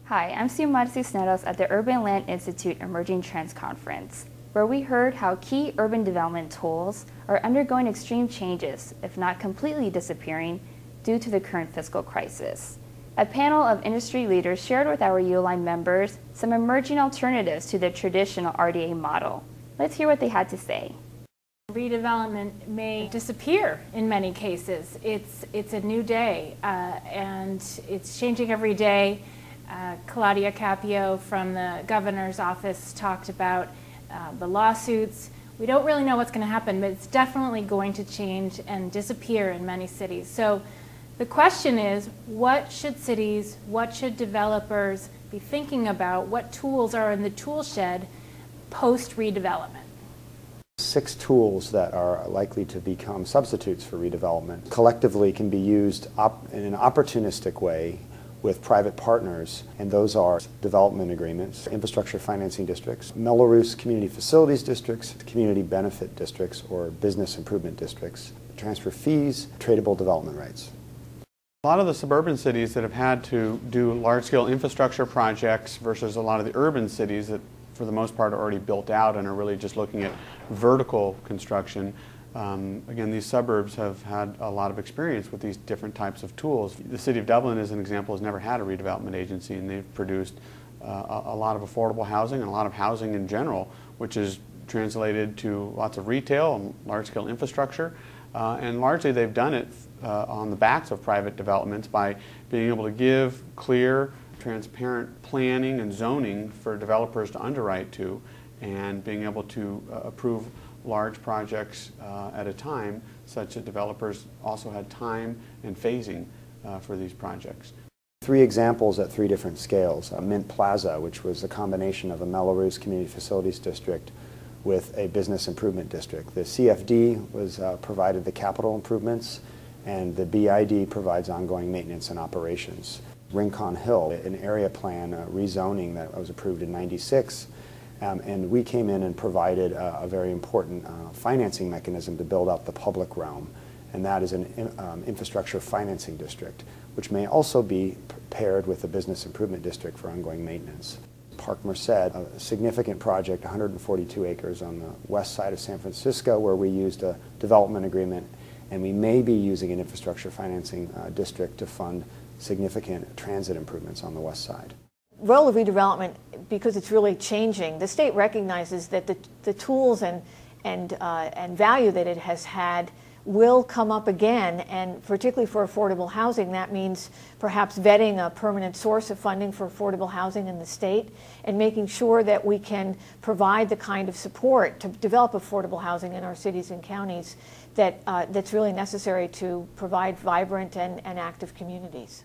Hi, I'm Xiomara Cisneros at the Urban Land Institute Emerging Trends Conference, where we heard how key urban development tools are undergoing extreme changes, if not completely disappearing, due to the current fiscal crisis. A panel of industry leaders shared with our ULI members some emerging alternatives to the traditional RDA model. Let's hear what they had to say. Redevelopment may disappear in many cases. It's a new day and it's changing every day. Claudia Capio from the governor's office talked about the lawsuits. We don't really know what's going to happen, but it's definitely going to change and disappear in many cities. So the question is, what should cities, what should developers be thinking about? What tools are in the tool shed post-redevelopment? 6 tools that are likely to become substitutes for redevelopment collectively can be used in an opportunistic way with private partners, and those are development agreements, infrastructure financing districts, Melrose community facilities districts, community benefit districts, or business improvement districts, transfer fees, tradable development rights. A lot of the suburban cities that have had to do large-scale infrastructure projects versus a lot of the urban cities that for the most part are already built out and are really just looking at vertical construction. Again, these suburbs have had a lot of experience with these different types of tools. The City of Dublin, as an example, has never had a redevelopment agency, and they've produced a lot of affordable housing and a lot of housing in general, which is translated to lots of retail and large-scale infrastructure. And largely they've done it on the backs of private developments by being able to give clear, transparent planning and zoning for developers to underwrite to, and being able to approve large projects at a time, such that developers also had time and phasing for these projects. 3 examples at 3 different scales. Mint Plaza, which was a combination of a Melrose Community Facilities District with a business improvement district. The CFD was provided the capital improvements, and the BID provides ongoing maintenance and operations. Rincon Hill, an area plan rezoning that was approved in '96, and we came in and provided a very important financing mechanism to build out the public realm, and that is an infrastructure financing district, which may also be paired with a business improvement district for ongoing maintenance. Park Merced, a significant project, 142 acres on the west side of San Francisco, where we used a development agreement, and we may be using an infrastructure financing district to fund significant transit improvements on the west side. Role of redevelopment, because it's really changing, the state recognizes that the tools and value that it has had will come up again, and particularly for affordable housing, that means perhaps vetting a permanent source of funding for affordable housing in the state and making sure that we can provide the kind of support to develop affordable housing in our cities and counties that's really necessary to provide vibrant and active communities.